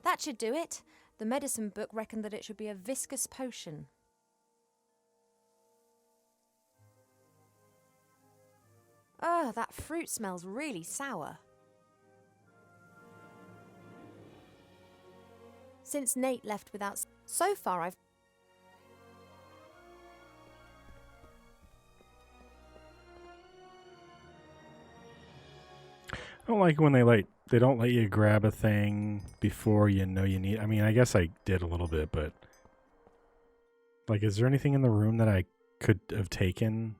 That should do it. The medicine book reckoned that it should be a viscous potion. Ugh, that fruit smells really sour. Since Nate left without... So far I've... I don't like when they don't let you grab a thing before you know you need. I mean, I guess I did a little bit, but like, is there anything in the room that I could have taken?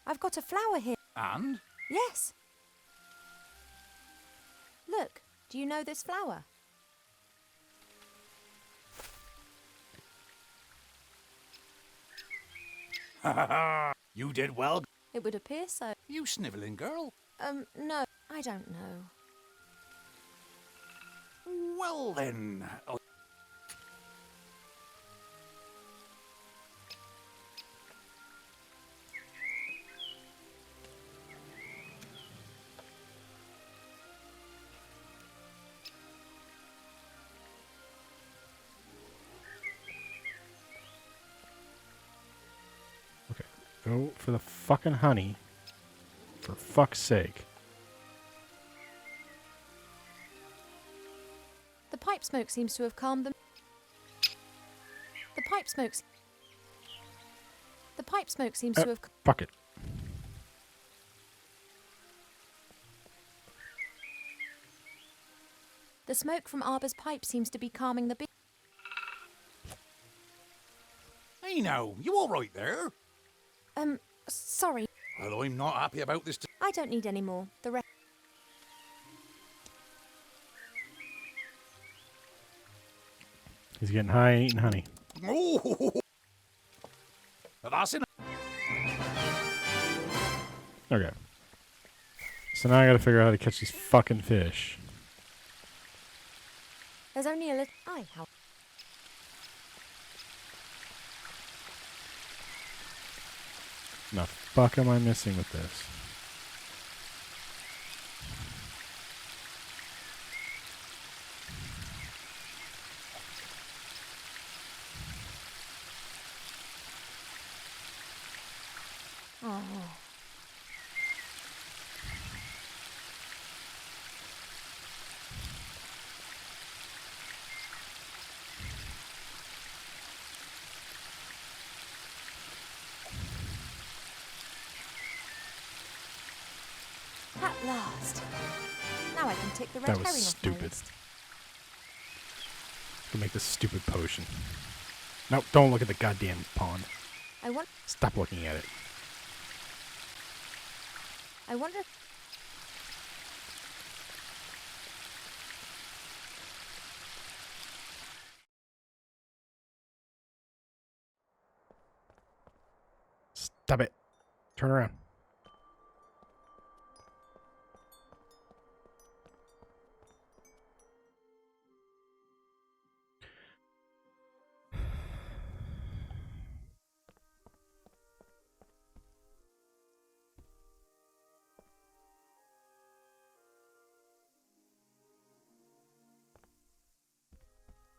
I've got a flower here. And? Yes. Look, do you know this flower? Ha ha ha! You did well. It would appear so. You snivelling girl. No, I don't know. Well then. Go for the fucking honey. For fuck's sake. The pipe smoke seems to have calmed them. The pipe smoke seems to have... Fuck it. The smoke from Arbor's pipe seems to be calming the bee. Hey now, you all right there? Sorry. Well, I'm not happy about this. I don't need any more. The rest... He's getting high and eating honey. Oh, that's enough. Okay. So now I gotta figure out how to catch these fucking fish. There's only a little. Aye, how? The fuck am I missing with this? Oh. At last. Now I can tick the red That was herring off my stupid. list. To make this stupid potion. No, don't look at the goddamn pond. I want. Stop looking at it. I wonder. Stop it. Turn around.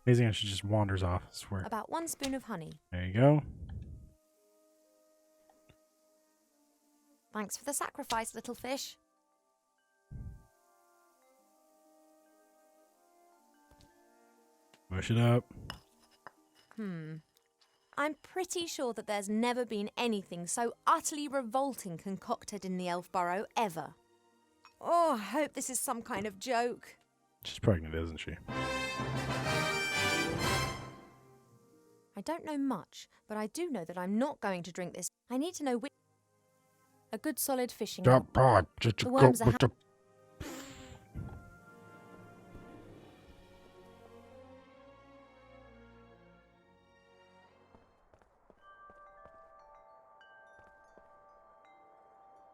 Amazing how she just wanders off, I swear. About 1 spoon of honey. There you go. Thanks for the sacrifice, little fish. Push it up. I'm pretty sure that there's never been anything so utterly revolting concocted in the Elf Burrow ever. Oh, I hope this is some kind of joke. She's pregnant, isn't she? I don't know much, but I do know that I'm not going to drink this. I need to know which. A good solid fishing rod. The worms are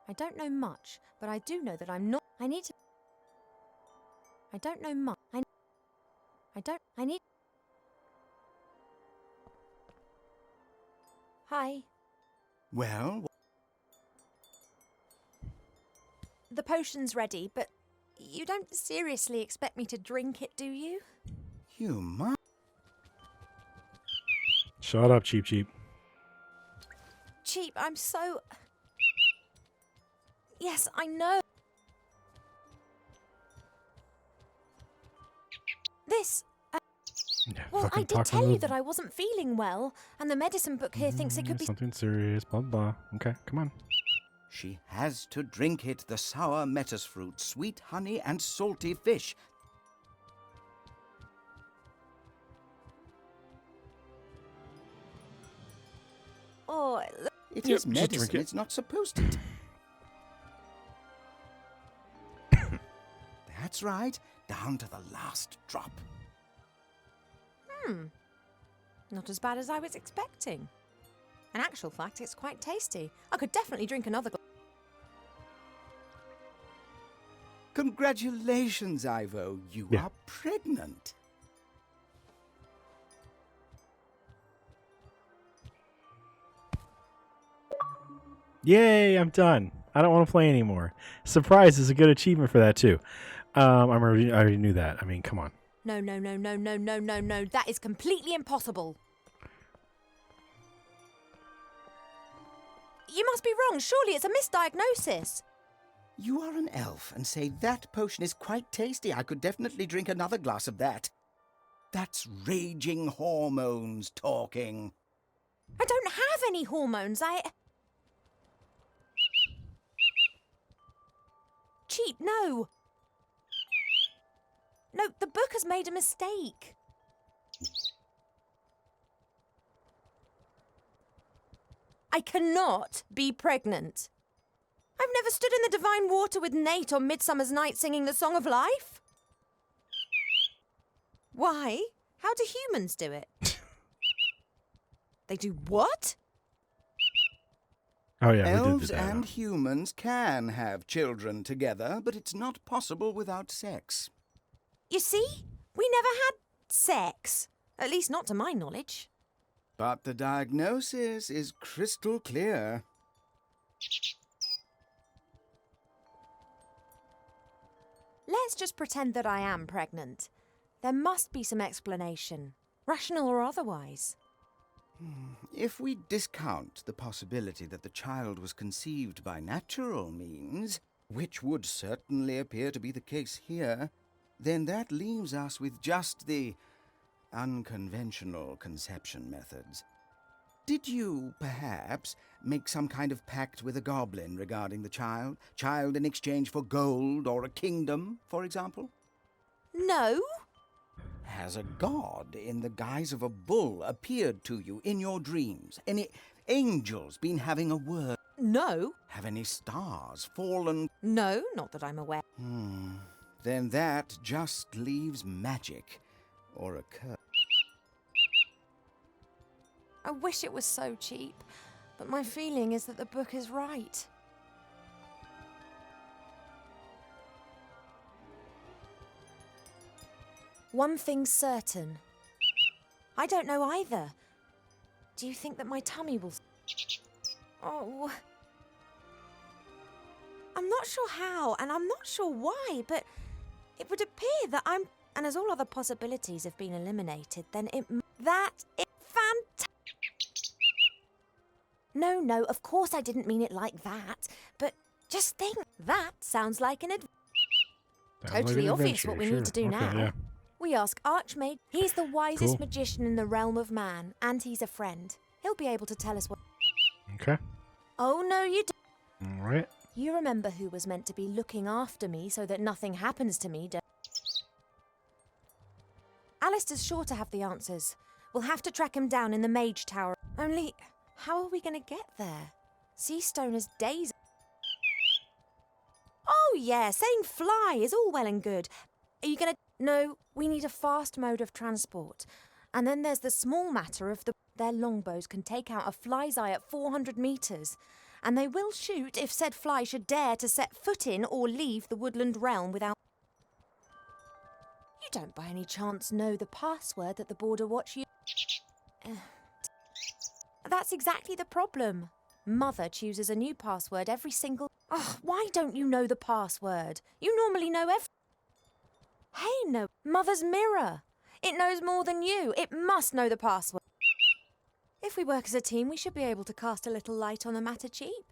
I don't know much, but I do know that I'm not. I need to. I don't know much. I need. Hi. Well, The potion's ready, but you don't seriously expect me to drink it, do you? you might. Shut up, Cheap Cheap. Cheap, I'm so. Yes, I know. This. Yeah, Well, fucking I did talk tell on you the- that I wasn't feeling well, and the medicine book here thinks it could be. Something serious, blah, blah. Okay, come on. She has to drink it, the sour metis fruit, sweet honey, and salty fish. Oh, It Yep, is just drink medicine, it. it's not supposed to. That's right, down to the last drop. not as bad as I was expecting. In actual fact, it's quite tasty. I could definitely drink another glass. Congratulations, Ivo, you Yeah. are pregnant. Yay, I'm done. I don't want to play anymore. Surprise is a good achievement for that, too. I already knew that. I mean, come on. No. That is completely impossible. You must be wrong. Surely it's a misdiagnosis. You are an elf and say that potion is quite tasty. I could definitely drink another glass of that. That's raging hormones talking. I don't have any hormones. Cheap, no. No, the book has made a mistake. I cannot be pregnant. I've never stood in the divine water with Nate on Midsummer's Night singing the Song of Life. Why? How do humans do it? They do what? Oh yeah, we did Elves do that. and humans can have children together, but it's not possible without sex. You see? We never had sex. At least not to my knowledge. But the diagnosis is crystal clear. Let's just pretend that I am pregnant. There must be some explanation, rational or otherwise. If we discount the possibility that the child was conceived by natural means, which would certainly appear to be the case here, then that leaves us with just the unconventional conception methods. Did you, perhaps, make some kind of pact with a goblin regarding the child? Child in exchange for gold or a kingdom, for example? No? Has a god in the guise of a bull appeared to you in your dreams? Any angels been having a word? No. Have any stars fallen? No, not that I'm aware. Then that just leaves magic or a curse. I wish it was so cheap, but my feeling is that the book is right. One thing's certain. I don't know either. Do you think that my tummy will... Oh... I'm not sure how, and I'm not sure why, but it would appear that I'm... And as all other possibilities have been eliminated, then that is fantastic. No, of course I didn't mean it like that, but just think, that sounds like an totally obvious what we need to do now. Yeah. We ask Archmage. He's the wisest magician in the realm of man, and he's a friend. He'll be able to tell us what... Okay. Oh, no, you don't. All right. You remember who was meant to be looking after me so that nothing happens to me, don't... Alistair's sure to have the answers. We'll have to track him down in the Mage Tower. Only, how are we going to get there? Seastone is days... Oh, yeah, saying fly is all well and good. Are you going to... No, we need a fast mode of transport. And then there's the small matter of their longbows can take out a fly's eye at 400 metres. And they will shoot if said fly should dare to set foot in or leave the woodland realm without... You don't by any chance know the password that the Border Watch That's exactly the problem. Mother chooses a new password every single... Oh, why don't you know the password? You normally know Hey, no, Mother's mirror. It knows more than you. It must know the password. If we work as a team, we should be able to cast a little light on the matter cheap.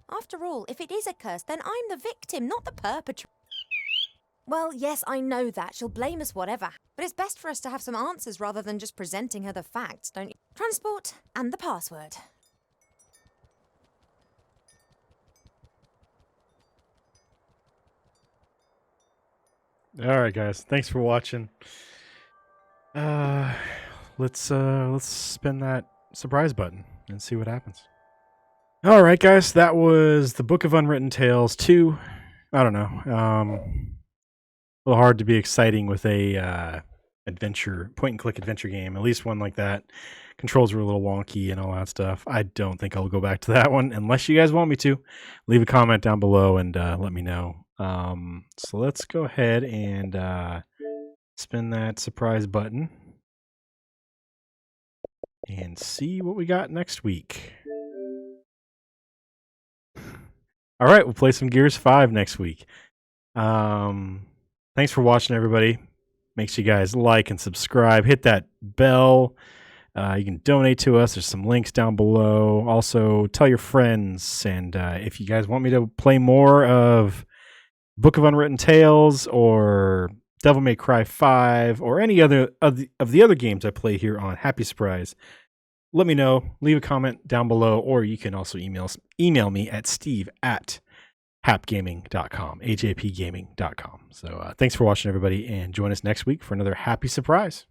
After all, if it is a curse, then I'm the victim, not the perpetrator. Well, yes, I know that. She'll blame us whatever. But it's best for us to have some answers rather than just presenting her the facts, don't you? Transport and the password. All right, guys. Thanks for watching. Let's spin that surprise button and see what happens. All right, guys. That was the Book of Unwritten Tales 2. I don't know. A little hard to be exciting with a point and click adventure game. At least one like that. Controls were a little wonky and all that stuff. I don't think I'll go back to that one unless you guys want me to. Leave a comment down below and let me know. So let's go ahead and spin that surprise button and see what we got next week. All right, we'll play some Gears 5 next week. Thanks for watching, everybody. Make sure you guys like and subscribe. Hit that bell. You can donate to us. There's some links down below. Also, tell your friends. And if you guys want me to play more of Book of Unwritten Tales or Devil May Cry 5 or any other of the other games I play here on Happy Surprise, let me know. Leave a comment down below, or you can also email me at steve@hapgaming.com, ajpgaming.com. So thanks for watching, everybody, and join us next week for another Happy Surprise.